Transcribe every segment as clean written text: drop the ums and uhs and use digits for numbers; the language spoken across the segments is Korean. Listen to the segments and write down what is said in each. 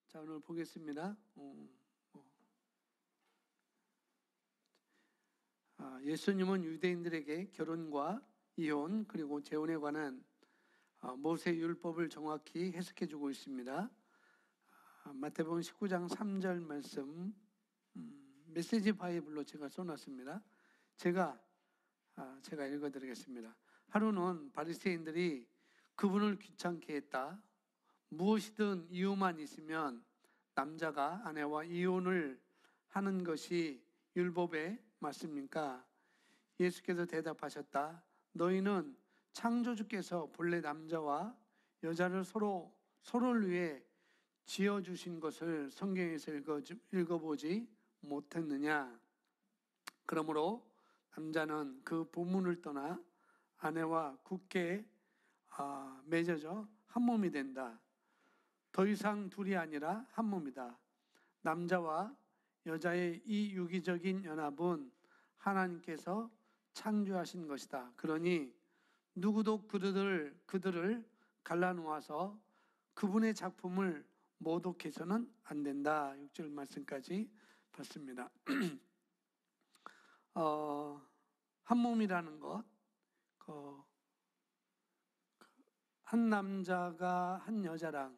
자, 오늘 보겠습니다. 예수님은 유대인들에게 결혼과 이혼 그리고 재혼에 관한 모세 율법을 정확히 해석해 주고 있습니다. 마태복음 19장 3절 말씀 메시지 바이블로 제가 써놨습니다. 제가 읽어드리겠습니다. 하루는 바리새인들이 그분을 귀찮게 했다. 무엇이든 이유만 있으면 남자가 아내와 이혼을 하는 것이 율법에 맞습니까? 예수께서 대답하셨다. 너희는 창조주께서 본래 남자와 여자를 서로를 위해 지어주신 것을 성경에서 읽어보지 못했느냐? 그러므로 남자는 그 부문을 떠나 아내와 굳게 맺어져 한 몸이 된다. 더 이상 둘이 아니라 한 몸이다. 남자와 여자의 이 유기적인 연합은 하나님께서 창조하신 것이다. 그러니 누구도 그들을 갈라놓아서 그분의 작품을 모독해서는 안 된다. 6절 말씀까지 봤습니다. 한 몸이라는 것, 한 남자가 한 여자랑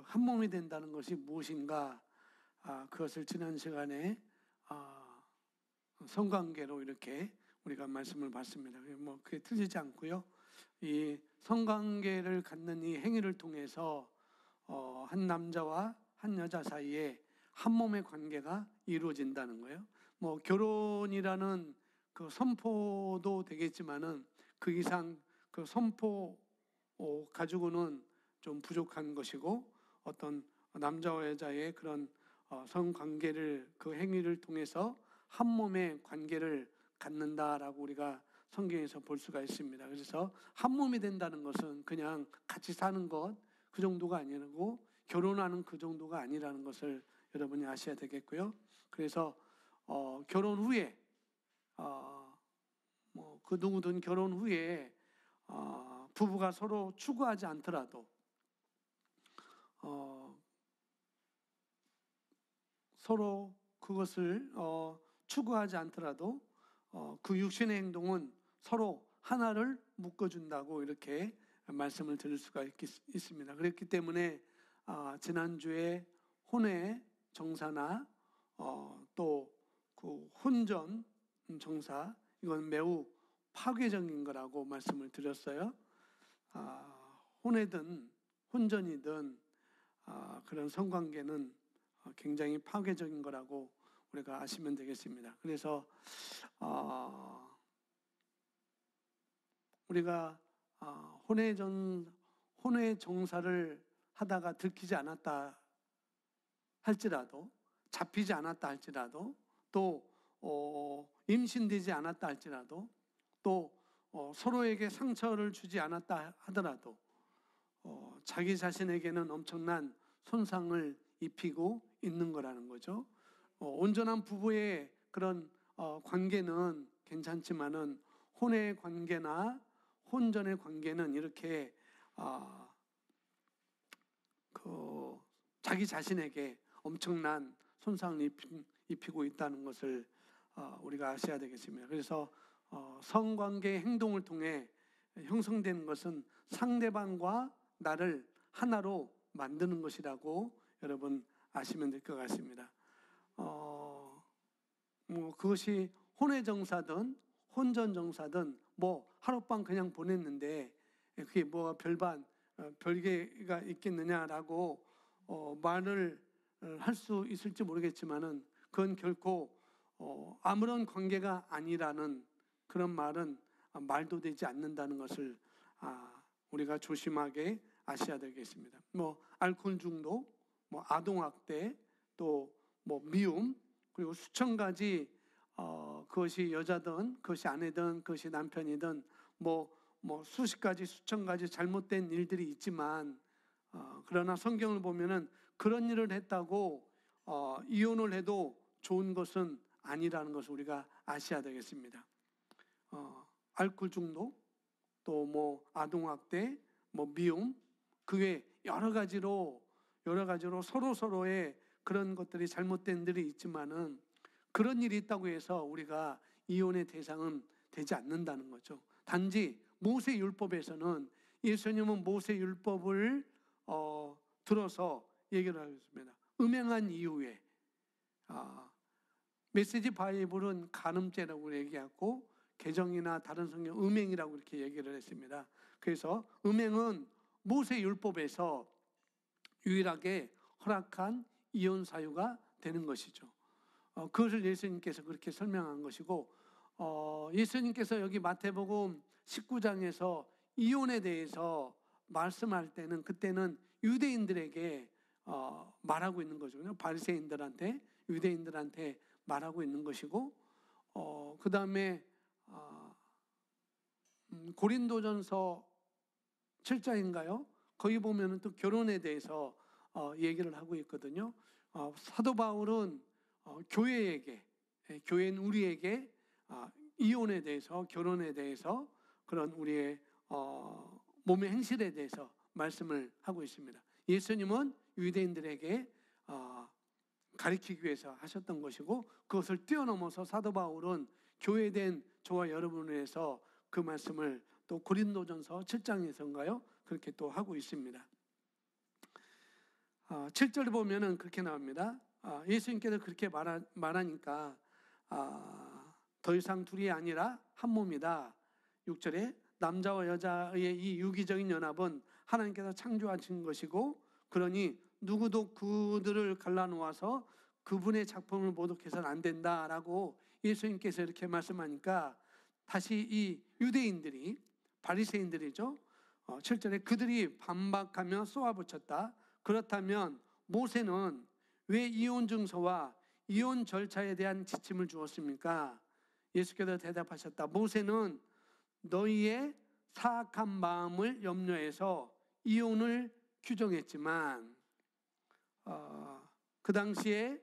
한 몸이 된다는 것이 무엇인가, 그것을 지난 시간에 성관계로 이렇게 우리가 말씀을 봤습니다. 그게 틀리지 않고요. 이 성관계를 갖는 이 행위를 통해서 한 남자와 한 여자 사이에 한 몸의 관계가 이루어진다는 거예요. 결혼이라는 그 선포도 되겠지만은 그 이상 그 선포 가지고는 좀 부족한 것이고, 어떤 남자와 여자의 그런 성관계를, 그 행위를 통해서 한 몸의 관계를 갖는다라고 우리가 성경에서 볼 수가 있습니다. 그래서 한 몸이 된다는 것은 그냥 같이 사는 것, 그 정도가 아니고 결혼하는 그 정도가 아니라는 것을 여러분이 아셔야 되겠고요. 그래서 결혼 후에 그 누구든 결혼 후에 부부가 서로 추구하지 않더라도, 서로 그것을 추구하지 않더라도 그 육신의 행동은 서로 하나를 묶어준다고 이렇게 말씀을 드릴 수가 있습니다. 그렇기 때문에 지난주에 혼외 정사나 또 그 혼전 정사, 이건 매우 파괴적인 거라고 말씀을 드렸어요. 혼외든 혼전이든 그런 성관계는 굉장히 파괴적인 거라고 우리가 아시면 되겠습니다. 그래서 우리가 혼외 정사를 하다가 들키지 않았다 할지라도, 잡히지 않았다 할지라도, 또 임신되지 않았다 할지라도, 또 서로에게 상처를 주지 않았다 하더라도 자기 자신에게는 엄청난 손상을 입히고 있는 거라는 거죠. 온전한 부부의 그런 관계는 괜찮지만은 혼의 관계나 혼전의 관계는 이렇게 자기 자신에게 엄청난 손상을 입히고 있다는 것을 우리가 아셔야 되겠습니다. 그래서 성관계의 행동을 통해 형성되는 것은 상대방과 나를 하나로 만드는 것이라고 여러분 아시면 될 것 같습니다. 그것이 혼외정사든 혼전정사든 하룻밤 그냥 보냈는데 그게 별개가 있겠느냐라고 말을 할 수 있을지 모르겠지만은, 그건 결코 아무런 관계가 아니라는 그런 말은 말도 되지 않는다는 것을 우리가 조심하게 아셔야 되겠습니다. 알코올 중독, 아동학대, 또 미움, 그리고 수천 가지 그것이 여자든 그것이 아내든 그것이 남편이든 수십 가지 수천 가지 잘못된 일들이 있지만, 그러나 성경을 보면은 그런 일을 했다고 이혼을 해도 좋은 것은 아니라는 것을 우리가 아셔야 되겠습니다. 알코올 중독, 또 아동학대, 미움, 그게 여러 가지로 여러 가지로 서로의 그런 것들이 잘못된 일이 있지만은 그런 일이 있다고 해서 우리가 이혼의 대상은 되지 않는다는 거죠. 단지 모세율법에서는 예수님은 모세율법을 들어서 얘기를 하겠습니다. 음행한 이후에 메시지 바이블은 간음죄라고 얘기하고 개정이나 다른 성경 음행이라고 이렇게 얘기를 했습니다. 그래서 음행은 모세율법에서 유일하게 허락한 이혼 사유가 되는 것이죠. 그것을 예수님께서 그렇게 설명한 것이고, 예수님께서 여기 마태복음 19장에서 이혼에 대해서 말씀할 때는 그때는 유대인들에게 말하고 있는 거죠. 바리새인들한테, 유대인들한테 말하고 있는 것이고, 그 다음에 고린도전서 7장인가요? 거기 보면은 또 결혼에 대해서 얘기를 하고 있거든요. 사도 바울은 교회에게, 교회인 우리에게 이혼에 대해서, 결혼에 대해서, 그런 우리의 몸의 행실에 대해서 말씀을 하고 있습니다. 예수님은 유대인들에게 가르치기 위해서 하셨던 것이고, 그것을 뛰어넘어서 사도 바울은 교회된 저와 여러분을 위해서 그 말씀을 또 고린도전서 7장에서인가요? 그렇게 또 하고 있습니다. 7절에 보면은 그렇게 나옵니다. 예수님께서 그렇게 말하니까 더 이상 둘이 아니라 한 몸이다. 6절에 남자와 여자의 이 유기적인 연합은 하나님께서 창조하신 것이고, 그러니 누구도 그들을 갈라놓아서 그분의 작품을 모독해서는 안 된다라고 예수님께서 이렇게 말씀하니까 다시 이 유대인들이, 바리새인들이죠, 7절에 그들이 반박하며 쏘아붙였다. 그렇다면 모세는 왜 이혼 증서와 이혼 절차에 대한 지침을 주었습니까? 예수께서 대답하셨다. 모세는 너희의 사악한 마음을 염려해서 이혼을 규정했지만, 그 당시에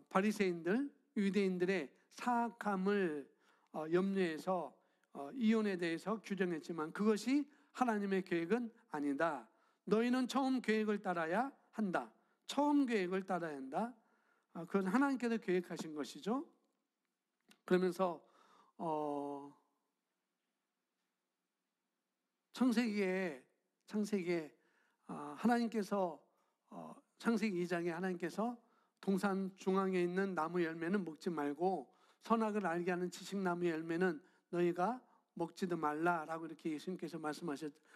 바리새인들, 유대인들의 사악함을 염려해서 이혼에 대해서 규정했지만 그것이 하나님의 계획은 아니다. 너희는 처음 계획을 따라야 한다. 처음 계획을 따라야 한다. 그건 하나님께서 계획하신 것이죠. 그러면서 창세기에 하나님께서 창세기 2장에 하나님께서 동산 중앙에 있는 나무 열매는 먹지 말고 선악을 알게 하는 지식나무 열매는 너희가 먹지도 말라라고 이렇게 예수님께서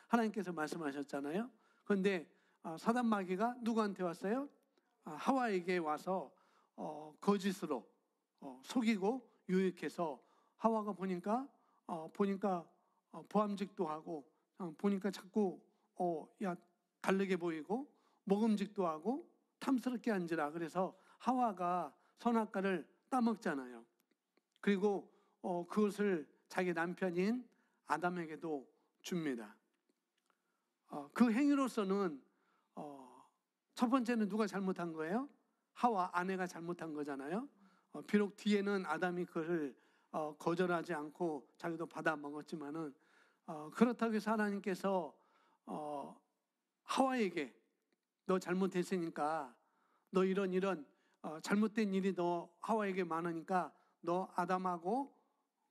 하나님께서 말씀하셨잖아요. 그런데 사단 마귀가 누구한테 왔어요? 하와에게 와서 거짓으로 속이고 유혹해서 하와가 보니까 보암직도 하고 보니까 자꾸 다르게 보이고 먹음직도 하고 탐스럽게 앉으라. 그래서 하와가 선악과를 따먹잖아요. 그리고 그것을 자기 남편인 아담에게도 줍니다. 그 행위로서는 첫 번째는 누가 잘못한 거예요? 하와, 아내가 잘못한 거잖아요. 비록 뒤에는 아담이 그것을 거절하지 않고 자기도 받아 먹었지만은 그렇다고 해서 하나님께서 하와에게 너 잘못했으니까 너 이런 잘못된 일이 너 하와에게 많으니까 너 아담하고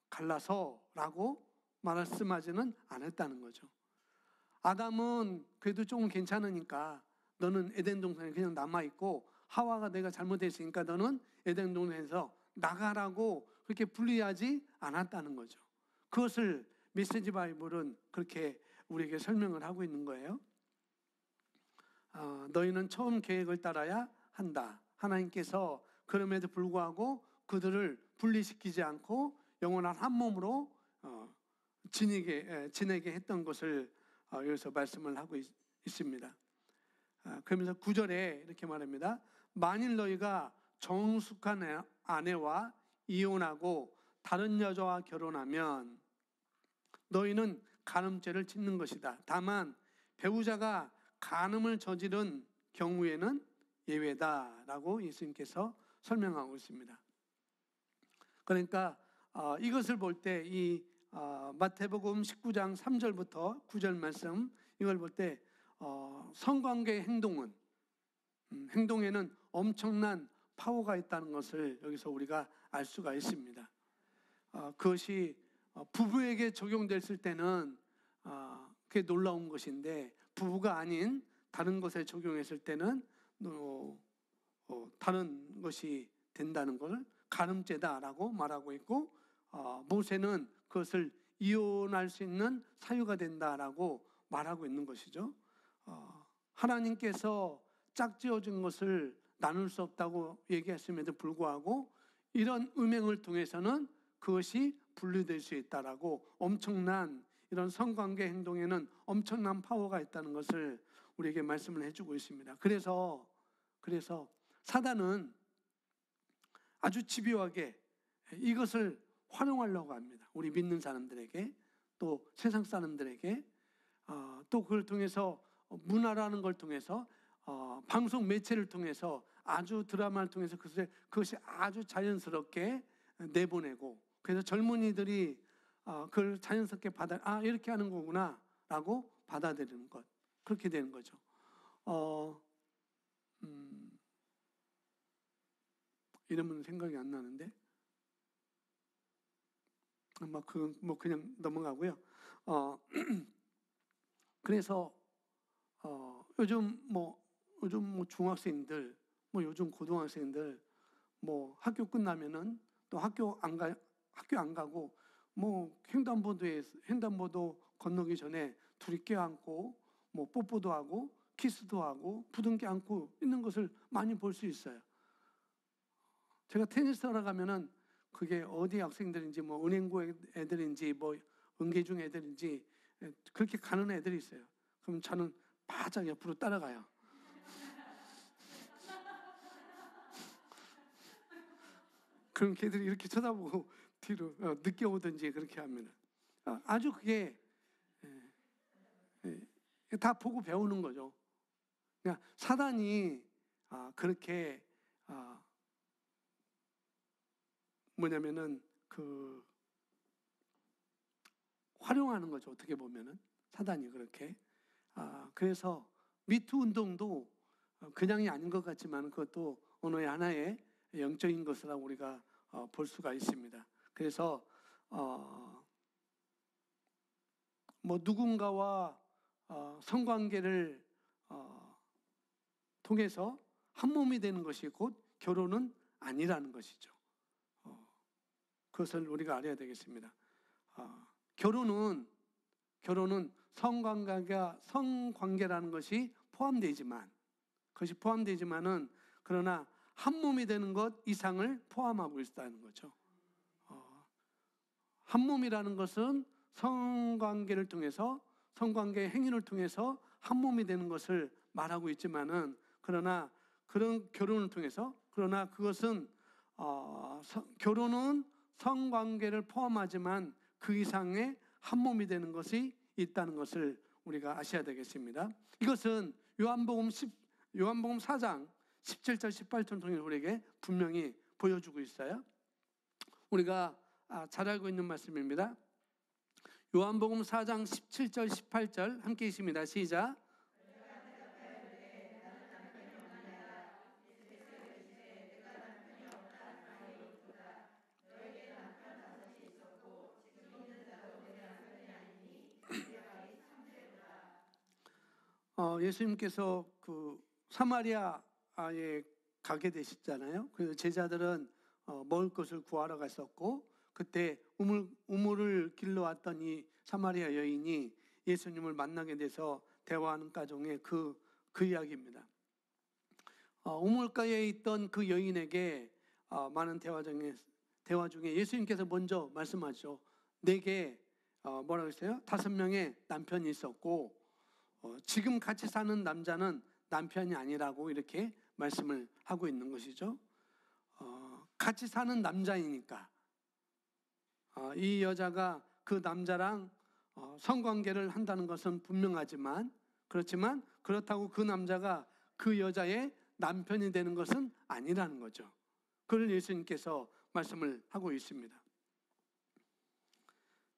갈라서라고 말씀하지는 않았다는 거죠. 아담은 그래도 조금 괜찮으니까 너는 에덴 동산에 그냥 남아있고, 하와가 내가 잘못했으니까 너는 에덴 동산에서 나가라고 그렇게 분리하지 않았다는 거죠. 그것을 메시지 바이블은 그렇게 우리에게 설명을 하고 있는 거예요. 너희는 처음 계획을 따라야 한다. 하나님께서 그럼에도 불구하고 그들을 분리시키지 않고 영원한 한 몸으로 지내게 했던 것을 여기서 말씀을 하고 있습니다. 그러면서 9절에 이렇게 말합니다. 만일 너희가 정숙한 아내와 이혼하고 다른 여자와 결혼하면 너희는 간음죄를 짓는 것이다. 다만 배우자가 간음을 저지른 경우에는 예외다라고 예수님께서 설명하고 있습니다. 그러니까 이것을 볼 때 이 마태복음 19장 3절부터 9절 말씀, 이걸 볼 때 성관계의 행동은 행동에는 엄청난 파워가 있다는 것을 여기서 우리가 알 수가 있습니다. 그것이 부부에게 적용됐을 때는 그게 놀라운 것인데, 부부가 아닌 다른 것에 적용했을 때는 다른 것이 된다는 것을 가늠죄다라고 말하고 있고, 모세는 그것을 이혼할 수 있는 사유가 된다라고 말하고 있는 것이죠. 하나님께서 짝지어진 것을 나눌 수 없다고 얘기했음에도 불구하고 이런 음행을 통해서는 그것이 분리될 수 있다라고, 엄청난 이런 성관계 행동에는 엄청난 파워가 있다는 것을 우리에게 말씀을 해주고 있습니다. 그래서 사단은 아주 집요하게 이것을 활용하려고 합니다. 우리 믿는 사람들에게, 또 세상 사람들에게, 또 그걸 통해서 문화라는 걸 통해서, 방송 매체를 통해서, 아주 드라마를 통해서 그것이 아주 자연스럽게 내보내고, 그래서 젊은이들이 그걸 자연스럽게 이렇게 하는 거구나 라고 받아들이는 것, 그렇게 되는 거죠. 이름은 생각이 안 나는데, 그냥 넘어가고요. 그래서 요즘 중학생들, 요즘 고등학생들, 학교 끝나면은 또 학교 안 가고, 횡단보도 건너기 전에 둘이 껴안고, 뽀뽀도 하고, 키스도 하고, 부둥켜 안고 있는 것을 많이 볼 수 있어요. 제가 테니스 하러 가면은 그게 어디 학생들인지, 은행고 애들인지, 은계중 애들인지, 그렇게 가는 애들이 있어요. 그럼 저는 바짝 옆으로 따라가요. 그럼 걔들이 이렇게 쳐다보고 뒤로 늦게 오든지 그렇게 합니다. 아주 그게 다 보고 배우는 거죠. 그러니까 사단이 그렇게 활용하는 거죠. 어떻게 보면은 사단이 그렇게. 그래서 미투 운동도 그냥이 아닌 것 같지만 그것도 언어의 하나의 영적인 것이라고 우리가 볼 수가 있습니다. 그래서 누군가와 성관계를 통해서 한 몸이 되는 것이 곧 결혼은 아니라는 것이죠. 그것을 우리가 알아야 되겠습니다. 결혼은 성관계라는 것이 포함되지만은 그러나 한 몸이 되는 것 이상을 포함하고 있다는 거죠. 한 몸이라는 것은 성관계를 통해서, 성관계 행위를 통해서 한 몸이 되는 것을 말하고 있지만은, 그러나 그런 결혼을 통해서, 그러나 그것은 결혼은 성관계를 포함하지만 그 이상의 한 몸이 되는 것이 있다는 것을 우리가 아셔야 되겠습니다. 이것은 요한복음 4장 17절 18절 통해서 우리에게 분명히 보여주고 있어요. 우리가 잘 알고 있는 말씀입니다. 요한복음 4장 17절 18절 함께 있습니다. 시작. 예수님께서 그 사마리아에 가게 되셨잖아요. 그래서 제자들은 먹을 것을 구하러 갔었고, 그때 우물을 길러 왔던 이 사마리아 여인이 예수님을 만나게 돼서 대화하는 가정의 그 이야기입니다. 우물가에 있던 그 여인에게 많은 대화 중에 예수님께서 먼저 말씀하죠. 내게 뭐라고 했어요? 5명의 남편이 있었고 지금 같이 사는 남자는 남편이 아니라고 이렇게 말씀을 하고 있는 것이죠. 같이 사는 남자이니까 이 여자가 그 남자랑 성관계를 한다는 것은 분명하지만, 그렇지만 그렇다고 그 남자가 그 여자의 남편이 되는 것은 아니라는 거죠. 그걸 예수님께서 말씀을 하고 있습니다.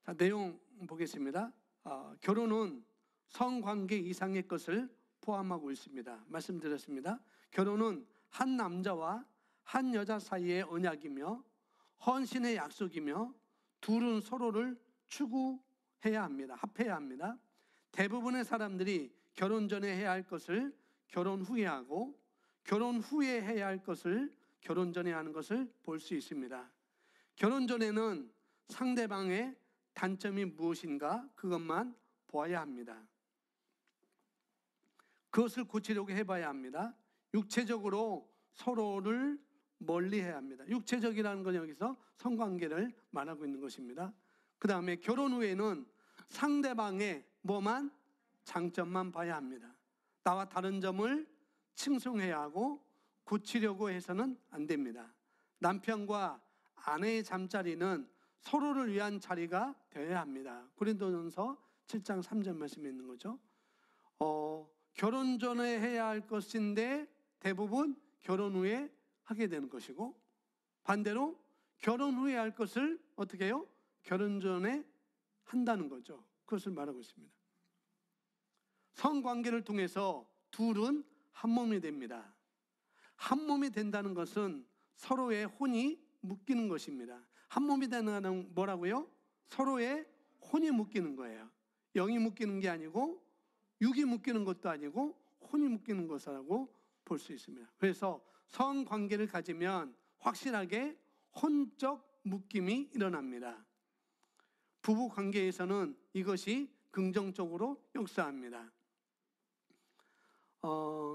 자, 내용 보겠습니다. 결혼은 성관계 이상의 것을 포함하고 있습니다. 말씀드렸습니다. 결혼은 한 남자와 한 여자 사이의 언약이며 헌신의 약속이며 둘은 서로를 추구해야 합니다. 합해야 합니다. 대부분의 사람들이 결혼 전에 해야 할 것을 결혼 후에 하고 결혼 후에 해야 할 것을 결혼 전에 하는 것을 볼 수 있습니다. 결혼 전에는 상대방의 단점이 무엇인가 그것만 보아야 합니다. 그것을 고치려고 해봐야 합니다. 육체적으로 서로를 멀리해야 합니다. 육체적이라는 건 여기서 성관계를 말하고 있는 것입니다. 그 다음에 결혼 후에는 상대방의 뭐만? 장점만 봐야 합니다. 나와 다른 점을 칭송해야 하고 고치려고 해서는 안 됩니다. 남편과 아내의 잠자리는 서로를 위한 자리가 되어야 합니다. 고린도전서 7장 3절 말씀에 있는 거죠. 결혼 전에 해야 할 것인데 대부분 결혼 후에 하게 되는 것이고, 반대로 결혼 후에 할 것을 어떻게 해요? 결혼 전에 한다는 거죠. 그것을 말하고 있습니다. 성관계를 통해서 둘은 한 몸이 됩니다. 한 몸이 된다는 것은 서로의 혼이 묶이는 것입니다. 한 몸이 되는 건 뭐라고요? 서로의 혼이 묶이는 거예요. 영이 묶이는 게 아니고 육이 묶이는 것도 아니고 혼이 묶이는 것이라고 볼 수 있습니다. 그래서 성관계를 가지면 확실하게 혼적 묶임이 일어납니다. 부부 관계에서는 이것이 긍정적으로 역사합니다.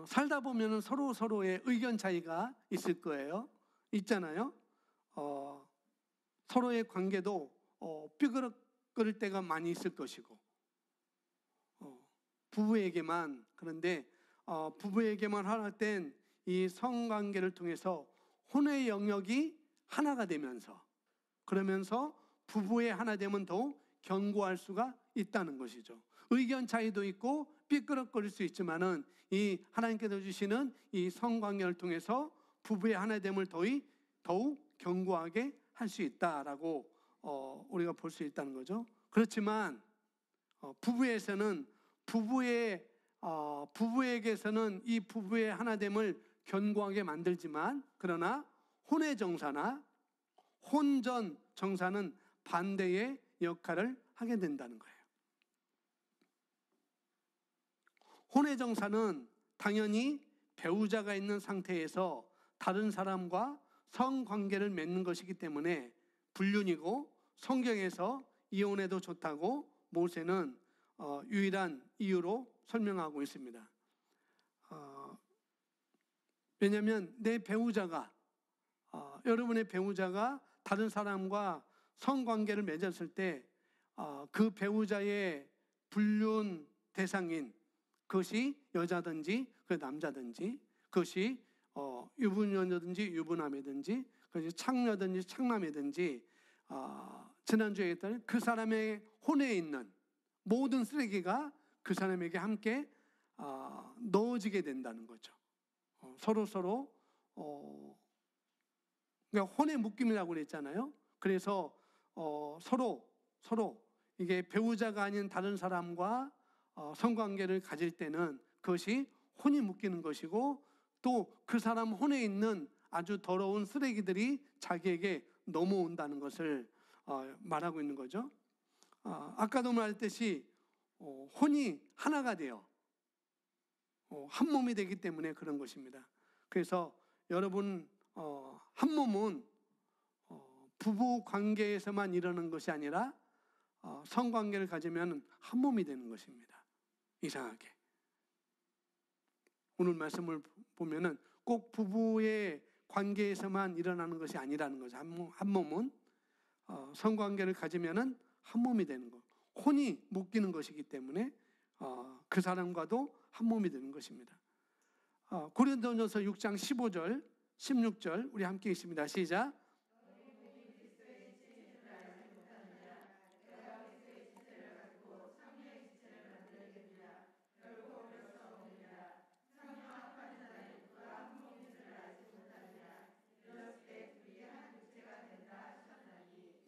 살다 보면 서로의 의견 차이가 있을 거예요. 있잖아요. 서로의 관계도 삐그덕거릴 때가 많이 있을 것이고, 부부에게만, 그런데 부부에게만 할 땐 이 성관계를 통해서 혼의 영역이 하나가 되면서, 그러면서 부부의 하나됨은 더욱 견고할 수가 있다는 것이죠. 의견 차이도 있고 삐끄덕거릴 수 있지만은 이 하나님께서 주시는 이 성관계를 통해서 부부의 하나됨을 더욱 견고하게 할 수 있다라고 우리가 볼 수 있다는 거죠. 그렇지만 부부에게서는 이 부부의 하나됨을 견고하게 만들지만, 그러나 혼의 정사나 혼전 정사는 반대의 역할을 하게 된다는 거예요. 혼의 정사는 당연히 배우자가 있는 상태에서 다른 사람과 성관계를 맺는 것이기 때문에 불륜이고, 성경에서 이혼해도 좋다고 모세는 유일한 이유로 설명하고 있습니다. 왜냐하면 내 배우자가, 여러분의 배우자가 다른 사람과 성관계를 맺었을 때 그 배우자의 불륜 대상인, 그것이 여자든지 그 남자든지, 그것이 유부녀든지 유부남이든지, 그것이 창녀든지 창남이든지, 지난주에 했던 그 사람의 혼에 있는 모든 쓰레기가 그 사람에게 함께 넣어지게 된다는 거죠. 서로 그러니까 혼의 묶임이라고 그랬잖아요. 그래서 서로 이게 배우자가 아닌 다른 사람과 성관계를 가질 때는 그것이 혼이 묶이는 것이고, 또 그 사람 혼에 있는 아주 더러운 쓰레기들이 자기에게 넘어온다는 것을 말하고 있는 거죠. 아까도 말했듯이 혼이 하나가 돼요. 한 몸이 되기 때문에 그런 것입니다. 그래서 여러분, 한 몸은 부부 관계에서만 이러는 것이 아니라 성관계를 가지면 한 몸이 되는 것입니다. 이상하게 오늘 말씀을 보면은 꼭 부부의 관계에서만 일어나는 것이 아니라는 거죠. 한 몸은 성관계를 가지면은 한 몸이 되는 것, 혼이 묶이는 것이기 때문에 그 사람과도 한 몸이 되는 것입니다. 고린도전서 6장 15절 16절 우리 함께 읽습니다. 시작.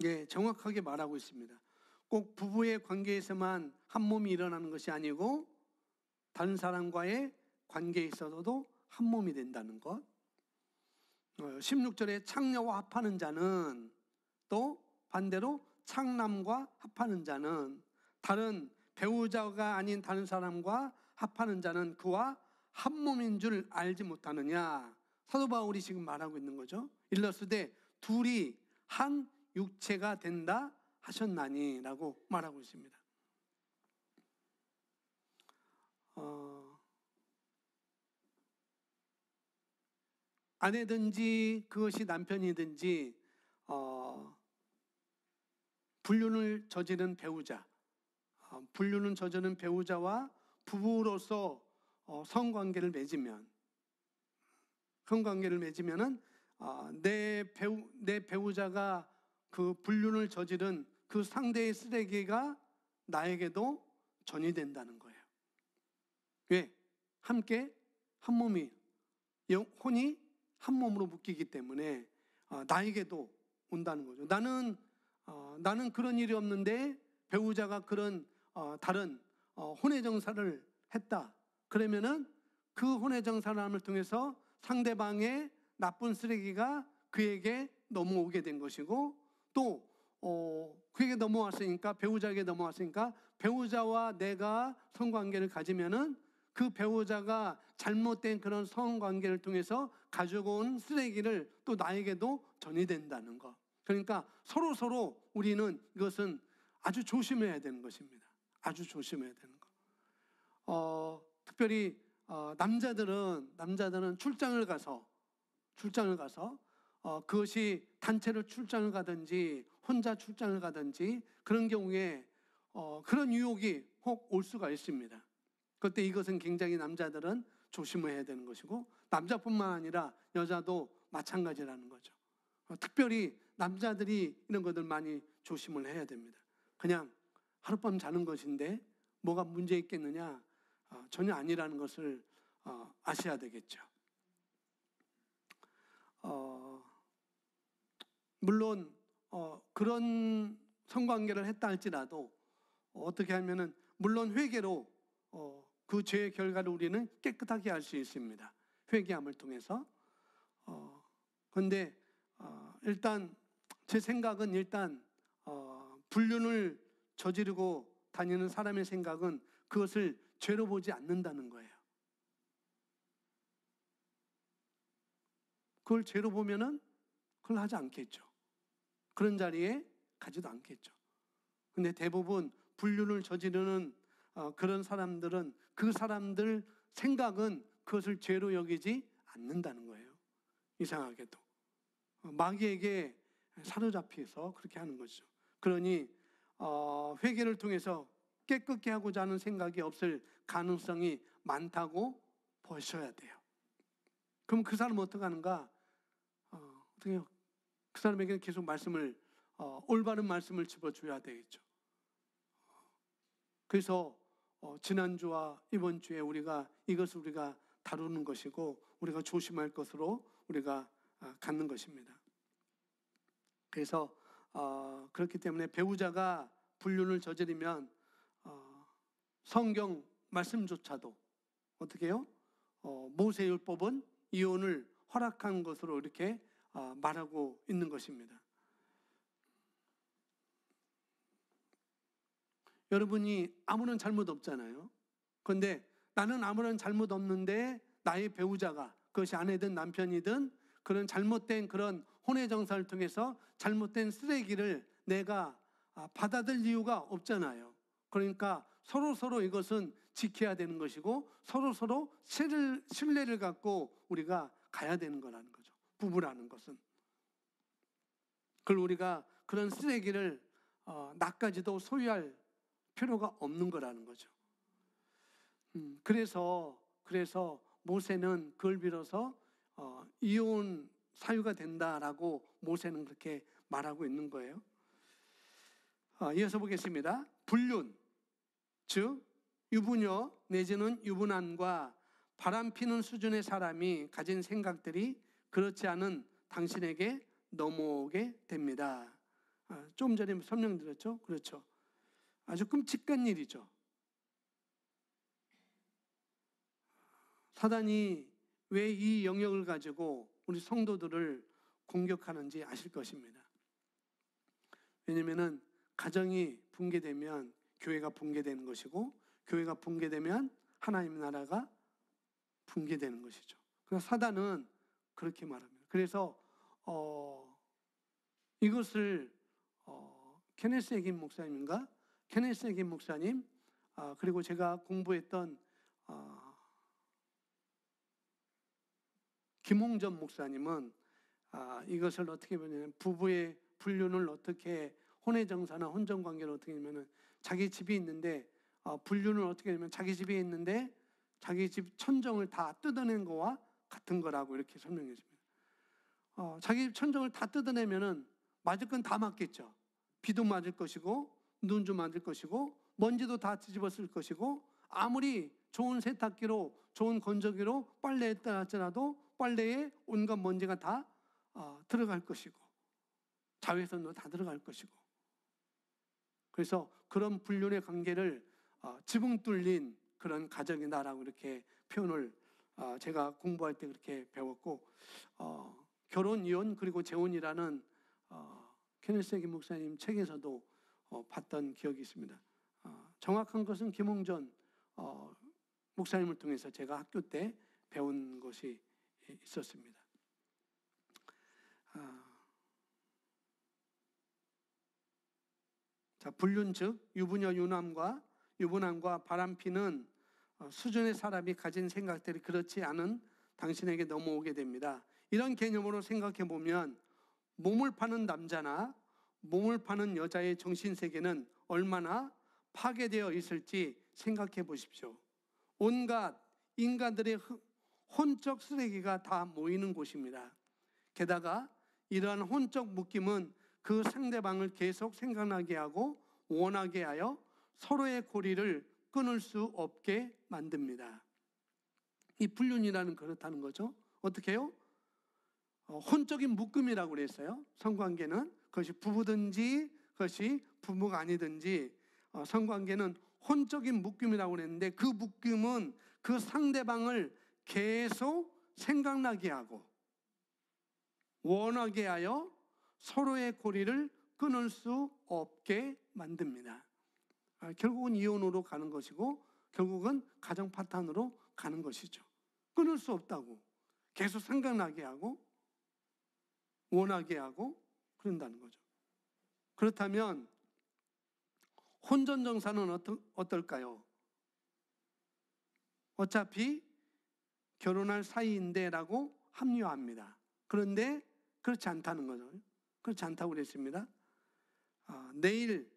예, 정확하게 말하고 있습니다. 꼭 부부의 관계에서만 한 몸이 일어나는 것이 아니고 다른 사람과의 관계에 있어서도 한 몸이 된다는 것. 16절에 창녀와 합하는 자는, 또 반대로 창남과 합하는 자는, 다른 배우자가 아닌 다른 사람과 합하는 자는 그와 한 몸인 줄 알지 못하느냐. 사도 바울이 지금 말하고 있는 거죠. 일러스되 둘이 한 육체가 된다 하셨나니 라고 말하고 있습니다. 아내든지 그것이 남편이든지 불륜을 저지른 배우자, 불륜을 저지른 배우자와 부부로서 성관계를 맺으면, 성관계를 맺으면은 내 배우자가 그 불륜을 저지른 그 상대의 쓰레기가 나에게도 전이 된다는 거예요. 왜? 함께 한 몸이, 혼이 한 몸으로 묶이기 때문에 나에게도 온다는 거죠. 나는 그런 일이 없는데 배우자가 그런 다른 혼외정사를 했다. 그러면은 그 혼외정사를 통해서 상대방의 나쁜 쓰레기가 그에게 넘어오게 된 것이고, 또 그에게 넘어왔으니까, 배우자에게 넘어왔으니까 배우자와 내가 성관계를 가지면은 그 배우자가 잘못된 그런 성관계를 통해서 가지고 온 쓰레기를 또 나에게도 전이된다는 것. 그러니까 서로 우리는 이것은 아주 조심해야 되는 것입니다. 아주 조심해야 되는 것. 특별히 남자들은 출장을 가서 그것이 단체로 출장을 가든지 혼자 출장을 가든지 그런 경우에 그런 유혹이 혹 올 수가 있습니다. 그때 이것은 굉장히 남자들은 조심해야 되는 것이고, 남자뿐만 아니라 여자도 마찬가지라는 거죠. 특별히 남자들이 이런 것들 많이 조심을 해야 됩니다. 그냥 하룻밤 자는 것인데 뭐가 문제 있겠느냐? 전혀 아니라는 것을 아셔야 되겠죠. 물론 그런 성관계를 했다 할지라도 어떻게 하면은, 물론 회개로 그 죄의 결과를 우리는 깨끗하게 할 수 있습니다. 회개함을 통해서. 그런데 일단 제 생각은, 불륜을 저지르고 다니는 사람의 생각은 그것을 죄로 보지 않는다는 거예요. 그걸 죄로 보면은 그걸 하지 않겠죠. 그런 자리에 가지도 않겠죠. 근데 대부분 불륜을 저지르는 그런 사람들은, 그 사람들 생각은 그것을 죄로 여기지 않는다는 거예요. 이상하게도 마귀에게 사로잡혀서 그렇게 하는 거죠. 그러니 회개를 통해서 깨끗게 하고자 하는 생각이 없을 가능성이 많다고 보셔야 돼요. 그럼 그 사람은 어떻게 하는가? 어떻게 해요? 그 사람에게 계속 올바른 말씀을 집어줘야 되겠죠. 그래서 지난주와 이번 주에 이것을 우리가 다루는 것이고, 우리가 조심할 것으로 우리가 갖는 것입니다. 그래서 그렇기 때문에 배우자가 불륜을 저지르면 성경 말씀조차도 어떻게 해요? 모세율법은 이혼을 허락한 것으로 이렇게 말하고 있는 것입니다. 여러분이 아무런 잘못 없잖아요. 그런데 나는 아무런 잘못 없는데 나의 배우자가, 그것이 아내든 남편이든, 그런 잘못된 그런 혼외정사를 통해서 잘못된 쓰레기를 내가 받아들일 이유가 없잖아요. 그러니까 서로 이것은 지켜야 되는 것이고, 서로 신뢰를 갖고 우리가 가야 되는 거라는 거죠. 부부라는 것은. 그걸 우리가 그런 쓰레기를 나까지도 소유할 필요가 없는 거라는 거죠. 그래서 모세는 그걸 빌어서 이혼 사유가 된다라고 모세는 그렇게 말하고 있는 거예요. 이어서 보겠습니다. 불륜, 즉 유부녀 내지는 유부남과 바람피는 수준의 사람이 가진 생각들이 그렇지 않은 당신에게 넘어오게 됩니다. 좀 전에 설명드렸죠? 그렇죠. 아주 끔찍한 일이죠. 사단이 왜 이 영역을 가지고 우리 성도들을 공격하는지 아실 것입니다. 왜냐하면 가정이 붕괴되면 교회가 붕괴되는 것이고, 교회가 붕괴되면 하나님의 나라가 붕괴되는 것이죠. 그래서 사단은 그렇게 말합니다. 그래서 이것을 케네스 에긴 목사님인가? 케네스 에긴 목사님, 그리고 제가 공부했던 김홍전 목사님은 이것을 어떻게 보냐면, 부부의 불륜을 어떻게, 혼외정사나 혼전관계를 어떻게 하냐면, 자기 집이 있는데 불륜을 어떻게 하냐면 자기 집에 있는데 자기 집 천정을 다 뜯어낸 거와 같은 거라고 이렇게 설명했습니다. 자기 집 천정을 다 뜯어내면은 맞을 건 다 맞겠죠. 비도 맞을 것이고, 눈도 맞을 것이고, 먼지도 다 뒤집었을 것이고, 아무리 좋은 세탁기로, 좋은 건조기로 빨래했다 할지라도 빨래에 온갖 먼지가 다 들어갈 것이고, 자외선도 다 들어갈 것이고. 그래서 그런 불륜의 관계를 지붕 뚫린 그런 가정이다라고 이렇게 표현을 제가 공부할 때 그렇게 배웠고, 결혼, 이혼, 그리고 재혼이라는 케네스 에긴 목사님 책에서도 봤던 기억이 있습니다. 정확한 것은 김홍전 목사님을 통해서 제가 학교 때 배운 것이 있었습니다. 자, 불륜 즉 유부녀 유부남과 바람피는 수준의 사람이 가진 생각들이 그렇지 않은 당신에게 넘어오게 됩니다. 이런 개념으로 생각해 보면 몸을 파는 남자나 몸을 파는 여자의 정신세계는 얼마나 파괴되어 있을지 생각해 보십시오. 온갖 인간들의 혼적 쓰레기가 다 모이는 곳입니다. 게다가 이러한 혼적 묶임은 그 상대방을 계속 생각나게 하고 원하게 하여 서로의 고리를 끊을 수 없게 만듭니다. 이 불륜이라는 그렇다는 거죠. 어떻게 해요? 혼적인 묶음이라고 그랬어요. 성관계는 그것이 부부든지 그것이 부부가 아니든지 성관계는 혼적인 묶음이라고 그랬는데, 그 묶음은 그 상대방을 계속 생각나게 하고 원하게 하여 서로의 고리를 끊을 수 없게 만듭니다. 결국은 이혼으로 가는 것이고, 결국은 가정 파탄으로 가는 것이죠. 끊을 수 없다고, 계속 생각나게 하고 원하게 하고 그런다는 거죠. 그렇다면 혼전정사는 어떨까요? 어차피 결혼할 사이인데 라고 합리화합니다. 그런데 그렇지 않다는 거죠. 그렇지 않다고 그랬습니다. 내일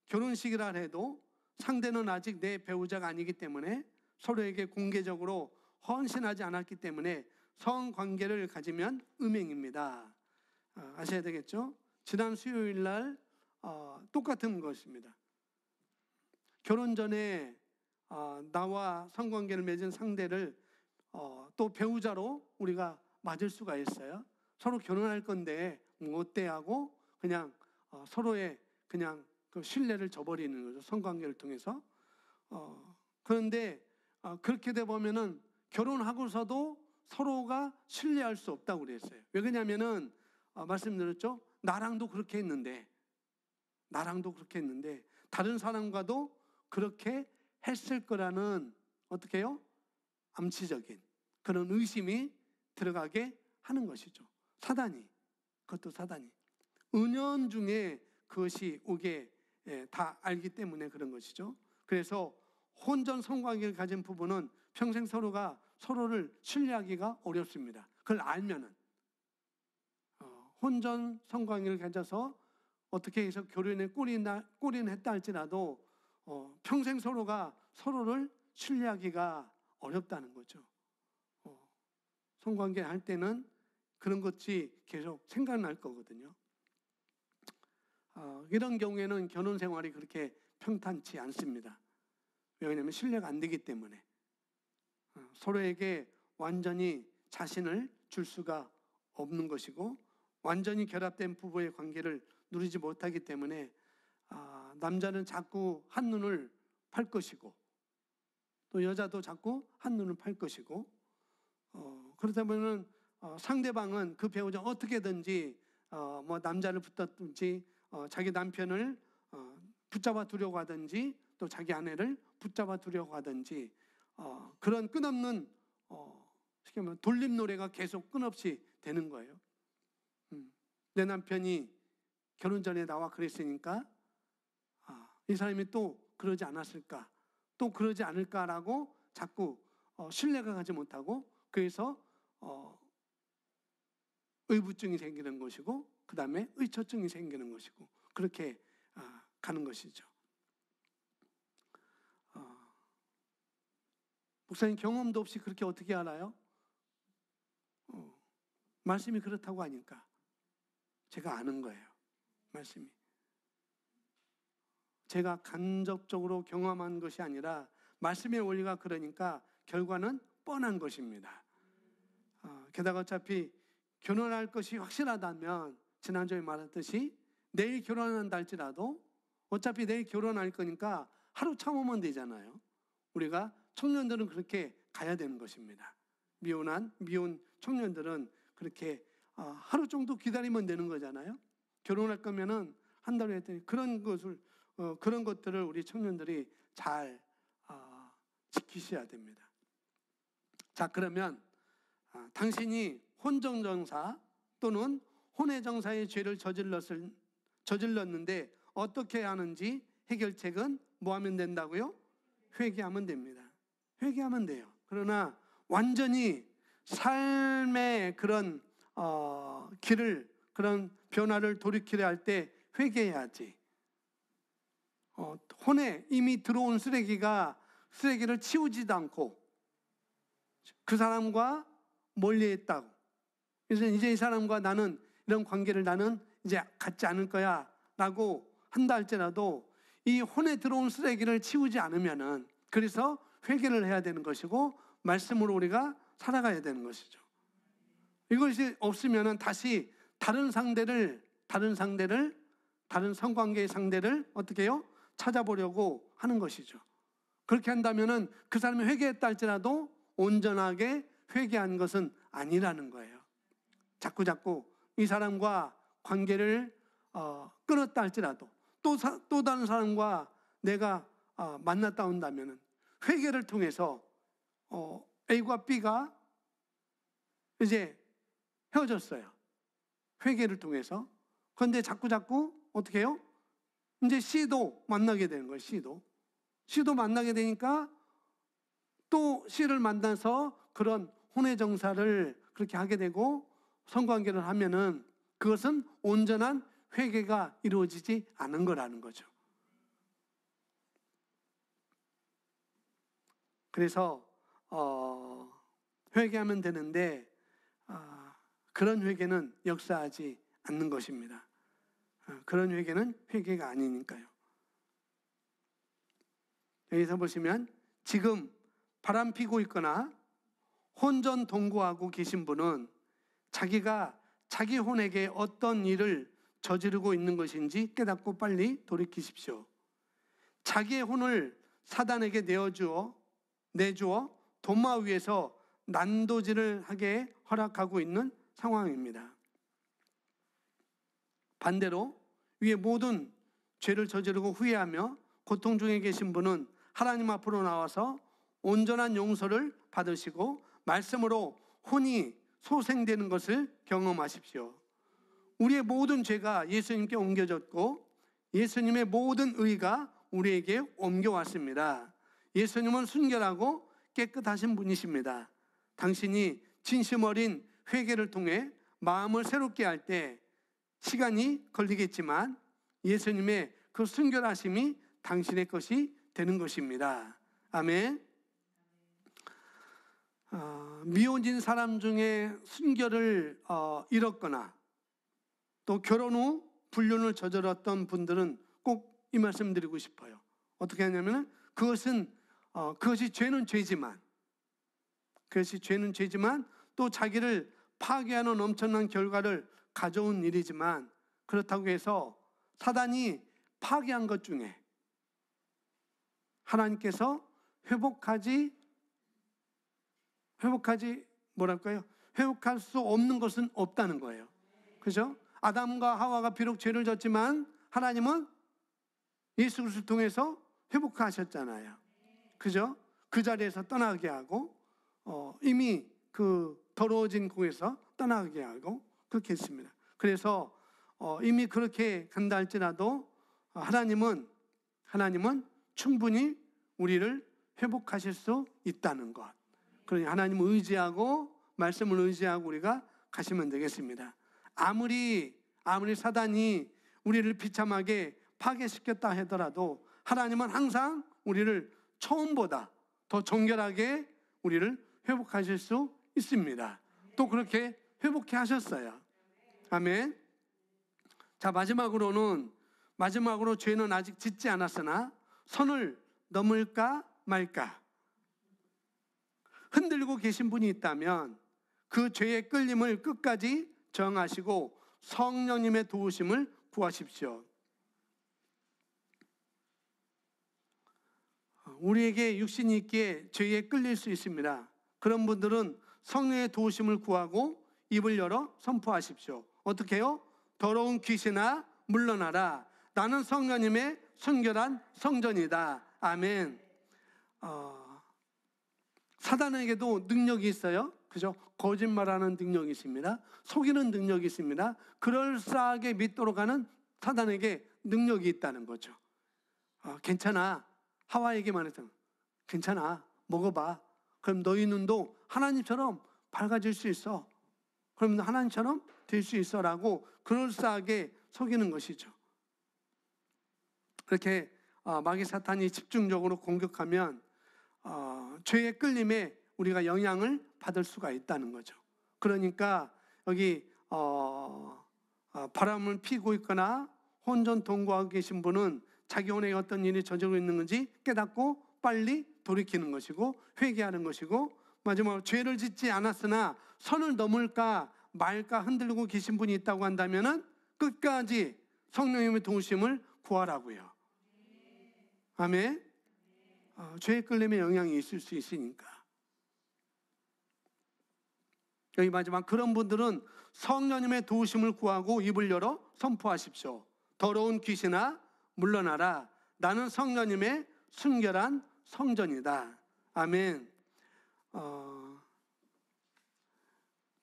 결혼식이라 해도 상대는 아직 내 배우자가 아니기 때문에, 서로에게 공개적으로 헌신하지 않았기 때문에 성관계를 가지면 음행입니다. 아셔야 되겠죠? 지난 수요일 날 똑같은 것입니다. 결혼 전에 나와 성관계를 맺은 상대를 또 배우자로 우리가 맞을 수가 있어요. 서로 결혼할 건데 뭐 어때 하고 그냥 서로의 그냥 그 신뢰를 저버리는 거죠. 성관계를 통해서. 그런데 그렇게 돼 보면은 결혼하고서도 서로가 신뢰할 수 없다고 그랬어요. 왜 그러냐면은 말씀드렸죠. 나랑도 그렇게 했는데 다른 사람과도 그렇게 했을 거라는, 어떻게 해요? 암시적인 그런 의심이 들어가게 하는 것이죠. 그것도 사단이 은연중에 그것이 오게 다 알기 때문에 그런 것이죠. 그래서 혼전 성관계를 가진 부부는 평생 서로가 서로를 신뢰하기가 어렵습니다. 그걸 알면은 혼전 성관계를 가져서 어떻게 해서 결혼에 꼴이 했다 할지라도 평생 서로가 서로를 신뢰하기가 어렵다는 거죠. 성관계 할 때는 그런 것이 계속 생각날 거거든요. 이런 경우에는 결혼 생활이 그렇게 평탄치 않습니다. 왜냐하면 신뢰가 안 되기 때문에 서로에게 완전히 자신을 줄 수가 없는 것이고, 완전히 결합된 부부의 관계를 누리지 못하기 때문에 남자는 자꾸 한눈을 팔 것이고, 또 여자도 자꾸 한눈을 팔 것이고, 그렇다 보면 상대방은 그 배우자 어떻게든지 뭐 남자를 붙었든지 자기 남편을 붙잡아 두려고 하든지 또 자기 아내를 붙잡아 두려고 하든지 그런 끝없는 쉽게 말하면 돌림 노래가 계속 끊없이 되는 거예요. 내 남편이 결혼 전에 나와 그랬으니까 이 사람이 또 그러지 않았을까, 또 그러지 않을까라고 자꾸 신뢰가 가지 못하고, 그래서 의부증이 생기는 것이고, 그 다음에 의처증이 생기는 것이고, 그렇게 가는 것이죠. 목사님 경험도 없이 그렇게 어떻게 알아요? 말씀이 그렇다고 하니까 제가 아는 거예요. 말씀이. 제가 간접적으로 경험한 것이 아니라 말씀의 원리가 그러니까 결과는 뻔한 것입니다. 게다가 어차피 결혼할 것이 확실하다면 지난주에 말했듯이 내일 결혼한다 할지라도 어차피 내일 결혼할 거니까 하루 참으면 되잖아요. 우리가 청년들은 그렇게 가야 되는 것입니다. 미혼 청년들은 그렇게 하루 정도 기다리면 되는 거잖아요. 결혼할 거면은 한 달에 했더니 그런 것들을 우리 청년들이 잘 지키셔야 됩니다. 자, 그러면 당신이 혼정정사 또는 혼외정사의 죄를 저질렀는데 어떻게 하는지 해결책은 뭐 하면 된다고요? 회개하면 됩니다. 회개하면 돼요. 그러나 완전히 삶의 그런 그런 변화를 돌이키려 할 때 회개해야지. 혼에 이미 들어온 쓰레기를 치우지도 않고 그 사람과 멀리했다고. 그래서 이제 이 사람과 나는 이런 관계를 나는 이제 갖지 않을 거야 라고 한다 할지라도 이 혼에 들어온 쓰레기를 치우지 않으면은, 그래서 회개를 해야 되는 것이고 말씀으로 우리가 살아가야 되는 것이죠. 이것이 없으면은 다시 다른 성관계의 상대를 어떻게 해요? 찾아보려고 하는 것이죠. 그렇게 한다면은 그 사람이 회개했다 할지라도 온전하게 회개한 것은 아니라는 거예요. 자꾸 이 사람과 관계를 끊었다 할지라도 또 다른 사람과 내가 만났다 온다면은 회개를 통해서 A과 B가 이제 헤어졌어요. 회개를 통해서. 그런데 자꾸 어떻게 해요? 이제 C도 만나게 되는 거예요. C도 만나게 되니까 또 C를 만나서 그런 혼외정사를 그렇게 하게 되고 성관계를 하면은 그것은 온전한 회개가 이루어지지 않은 거라는 거죠. 그래서 회개하면 되는데 그런 회개는 역사하지 않는 것입니다. 그런 회개는 회개가 아니니까요. 여기서 보시면 지금 바람 피고 있거나 혼전 동거하고 계신 분은 자기가 자기 혼에게 어떤 일을 저지르고 있는 것인지 깨닫고 빨리 돌이키십시오. 자기의 혼을 사단에게 내주어 도마 위에서 난도질을 하게 허락하고 있는 상황입니다. 반대로 위에 모든 죄를 저지르고 후회하며 고통 중에 계신 분은 하나님 앞으로 나와서 온전한 용서를 받으시고 말씀으로 혼이 소생되는 것을 경험하십시오. 우리의 모든 죄가 예수님께 옮겨졌고 예수님의 모든 의가 우리에게 옮겨왔습니다. 예수님은 순결하고 깨끗하신 분이십니다. 당신이 진심 어린 회개를 통해 마음을 새롭게 할 때 시간이 걸리겠지만 예수님의 그 순결하심이 당신의 것이 되는 것입니다. 아멘. 미혼인 사람 중에 순결을 잃었거나 또 결혼 후 불륜을 저질렀던 분들은 꼭 이 말씀 드리고 싶어요. 어떻게 하냐면 그것이 죄는 죄지만 또 자기를 파괴하는 엄청난 결과를 가져온 일이지만 그렇다고 해서 사단이 파괴한 것 중에 하나님께서 회복하지 뭐랄까요? 회복할 수 없는 것은 없다는 거예요. 그죠? 아담과 하와가 비록 죄를 졌지만 하나님은 예수 그리스도를 통해서 회복하셨잖아요. 그죠? 그 자리에서 떠나게 하고 이미 그 더러워진 곳에서 떠나게 하고 그렇게 했습니다. 그래서 이미 그렇게 간다 할지라도 하나님은 충분히 우리를 회복하실 수 있다는 것. 그러니 하나님을 의지하고 말씀을 의지하고 우리가 가시면 되겠습니다. 아무리 사단이 우리를 비참하게 파괴시켰다 하더라도 하나님은 항상 우리를 처음보다 더 정결하게 우리를 회복하실 수 있습니다. 또 그렇게 회복해 하셨어요. 아멘. 자, 마지막으로 죄는 아직 짓지 않았으나 선을 넘을까 말까 흔들고 계신 분이 있다면 그 죄의 끌림을 끝까지 정하시고 성령님의 도우심을 구하십시오. 우리에게 육신이 있기에 죄에 끌릴 수 있습니다. 그런 분들은 성령의 도우심을 구하고 입을 열어 선포하십시오. 어떻게 해요? 더러운 귀신아 물러나라. 나는 성령님의 순결한 성전이다. 아멘. 사단에게도 능력이 있어요. 그죠? 거짓말하는 능력이 있습니다. 속이는 능력이 있습니다. 그럴싸하게 믿도록 하는 사단에게 능력이 있다는 거죠. 괜찮아. 하와에게만 해서 괜찮아. 먹어봐. 그럼 너희 눈도 하나님처럼 밝아질 수 있어. 그럼 하나님처럼 될 수 있어 라고 그럴싸하게 속이는 것이죠. 그렇게 마귀 사탄이 집중적으로 공격하면 죄의 끌림에 우리가 영향을 받을 수가 있다는 거죠. 그러니까 여기 바람을 피고 있거나 혼전 동거하고 계신 분은 자기 혼에 어떤 일이 저지르고 있는 건지 깨닫고 빨리 돌이키는 것이고 회개하는 것이고, 마지막으로 죄를 짓지 않았으나 선을 넘을까 말까 흔들고 계신 분이 있다고 한다면은 끝까지 성령님의 도우심을 구하라고요. 아멘. 죄의 끌림에 영향이 있을 수 있으니까. 여기 마지막 그런 분들은 성령님의 도우심을 구하고 입을 열어 선포하십시오. 더러운 귀신아 물러나라. 나는 성령님의 순결한 성전이다. 아멘.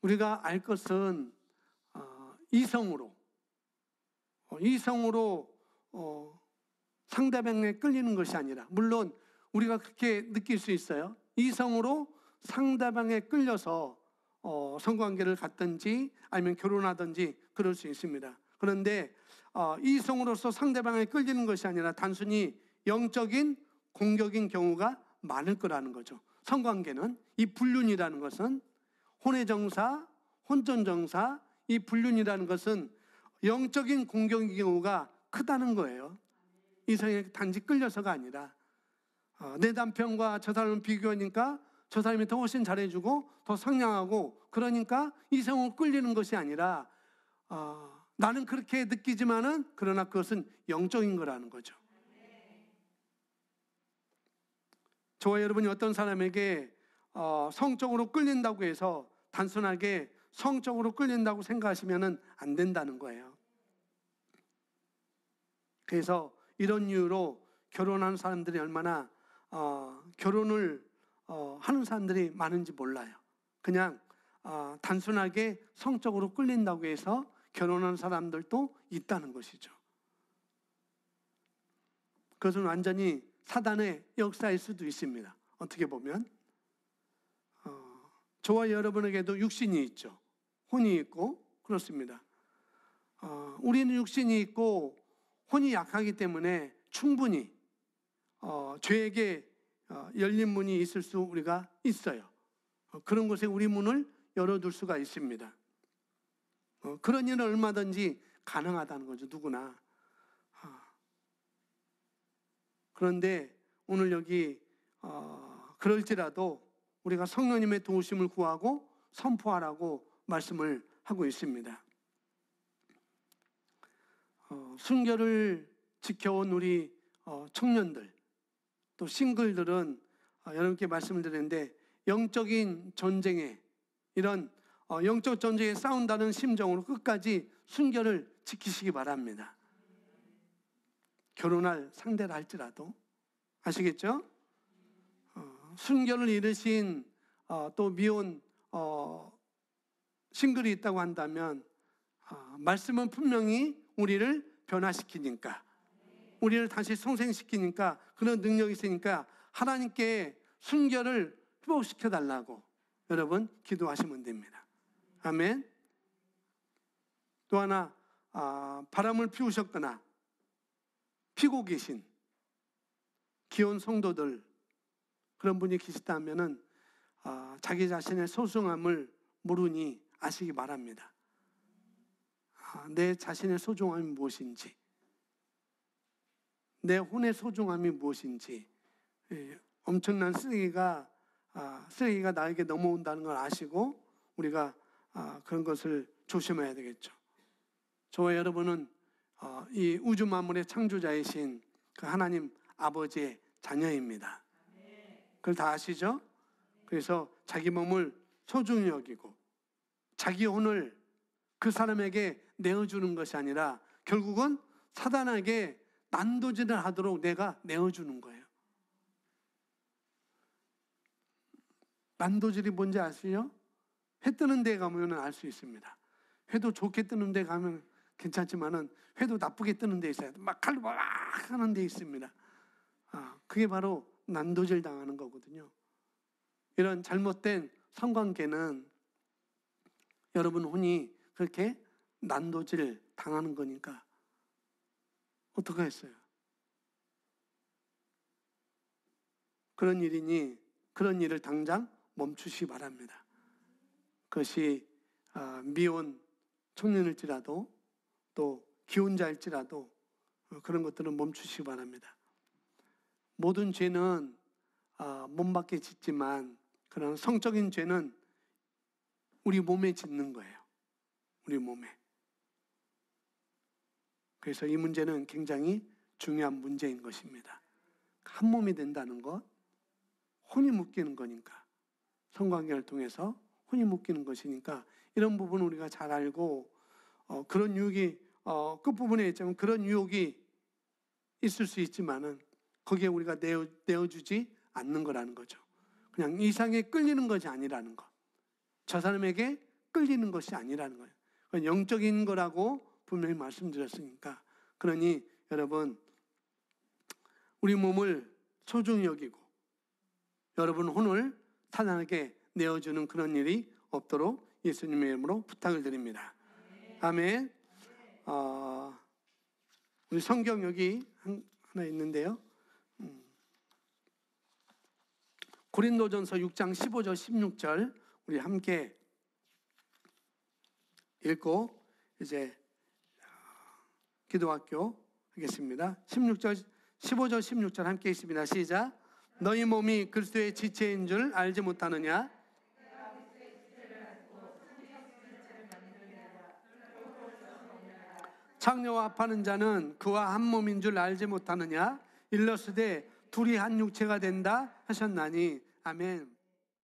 우리가 알 것은 이성으로 상대방에 끌리는 것이 아니라, 물론 우리가 그렇게 느낄 수 있어요. 이성으로 상대방에 끌려서 성관계를 갖든지 아니면 결혼하든지 그럴 수 있습니다. 그런데 이성으로서 상대방에 끌리는 것이 아니라 단순히 영적인 공격인 경우가 많을 거라는 거죠. 성관계는, 이 불륜이라는 것은, 혼외정사, 혼전정사, 이 불륜이라는 것은 영적인 공격인 경우가 크다는 거예요. 이성에 단지 끌려서가 아니라 내 남편과 저 사람을 비교하니까 저 사람이 더 훨씬 잘해주고 더 상냥하고, 그러니까 이성으로 끌리는 것이 아니라 나는 그렇게 느끼지만은 그러나 그것은 영적인 거라는 거죠. 저와 여러분이 어떤 사람에게 성적으로 끌린다고 해서 단순하게 성적으로 끌린다고 생각하시면 안 된다는 거예요. 그래서 이런 이유로 결혼하는 사람들이 얼마나 결혼을 하는 사람들이 많은지 몰라요. 그냥 단순하게 성적으로 끌린다고 해서 결혼하는 사람들도 있다는 것이죠. 그것은 완전히 사단의 역사일 수도 있습니다. 어떻게 보면 저와 여러분에게도 육신이 있죠. 혼이 있고 그렇습니다. 우리는 육신이 있고 혼이 약하기 때문에 충분히 죄에게 열린 문이 있을 수 우리가 있어요. 그런 곳에 우리 문을 열어둘 수가 있습니다. 그런 일은 얼마든지 가능하다는 거죠. 누구나. 그런데 오늘 여기 그럴지라도 우리가 성령님의 도우심을 구하고 선포하라고 말씀을 하고 있습니다. 순결을 지켜온 우리 청년들, 또 싱글들은 여러분께 말씀을 드렸는데 영적인 전쟁에 이런 영적 전쟁에 싸운다는 심정으로 끝까지 순결을 지키시기 바랍니다. 결혼할 상대를 할지라도 아시겠죠? 순결을 잃으신 또 미혼 싱글이 있다고 한다면 말씀은 분명히 우리를 변화시키니까, 우리를 다시 성생시키니까, 그런 능력이 있으니까 하나님께 순결을 회복시켜 달라고 여러분 기도하시면 됩니다. 아멘. 또 하나, 바람을 피우셨거나 피고 계신 기혼 성도들, 그런 분이 계시다면은 자기 자신의 소중함을 모르니 아시기 바랍니다. 내 자신의 소중함이 무엇인지, 내 혼의 소중함이 무엇인지, 엄청난 쓰레기가 나에게 넘어온다는 걸 아시고 우리가 그런 것을 조심해야 되겠죠. 저와 여러분은 이 우주 만물의 창조자이신 그 하나님 아버지의 자녀입니다. 그걸 다 아시죠? 그래서 자기 몸을 소중히 여기고 자기 혼을 그 사람에게 내어주는 것이 아니라 결국은 사단에게 난도질을 하도록 내가 내어주는 거예요. 난도질이 뭔지 아시죠? 회 뜨는 데 가면 알 수 있습니다. 회도 좋게 뜨는 데 가면 괜찮지만은 회도 나쁘게 뜨는 데 있어요. 막 칼로 막 하는 데 있습니다. 그게 바로 난도질 당하는 거거든요. 이런 잘못된 성관계는 여러분 혼이 그렇게 난도질 당하는 거니까 어떻게 했어요? 그런 일이니 그런 일을 당장 멈추시기 바랍니다. 그것이 미혼 청년일지라도 또 기혼자일지라도 그런 것들은 멈추시기 바랍니다. 모든 죄는 몸밖에 짓지만 그런 성적인 죄는 우리 몸에 짓는 거예요. 우리 몸에. 그래서 이 문제는 굉장히 중요한 문제인 것입니다. 한 몸이 된다는 것, 혼이 묶이는 거니까, 성관계를 통해서 혼이 묶이는 것이니까 이런 부분을 우리가 잘 알고 그런 유혹이 끝부분에 있자면 그런 유혹이 있을 수 있지만은 거기에 우리가 내어주지 않는 거라는 거죠. 그냥 이상에 끌리는 것이 아니라는 것, 저 사람에게 끌리는 것이 아니라는 거예요. 그건 영적인 거라고 분명히 말씀드렸으니까. 그러니 여러분, 우리 몸을 소중히 여기고 여러분 혼을 사단에게 내어주는 그런 일이 없도록 예수님의 이름으로 부탁을 드립니다. 아멘. 우리 성경 여기 하나 있는데요. 고린도전서 6장 15절 16절 우리 함께 읽고 이제 기도학교 하겠습니다. 15절 16절 함께 있습니다. 시작. 너희 몸이 그리스도의 지체인 줄 알지 못하느냐? 창녀와 합하는 자는 그와 한 몸인 줄 알지 못하느냐? 일러스되 둘이 한 육체가 된다 하셨나니. 아멘.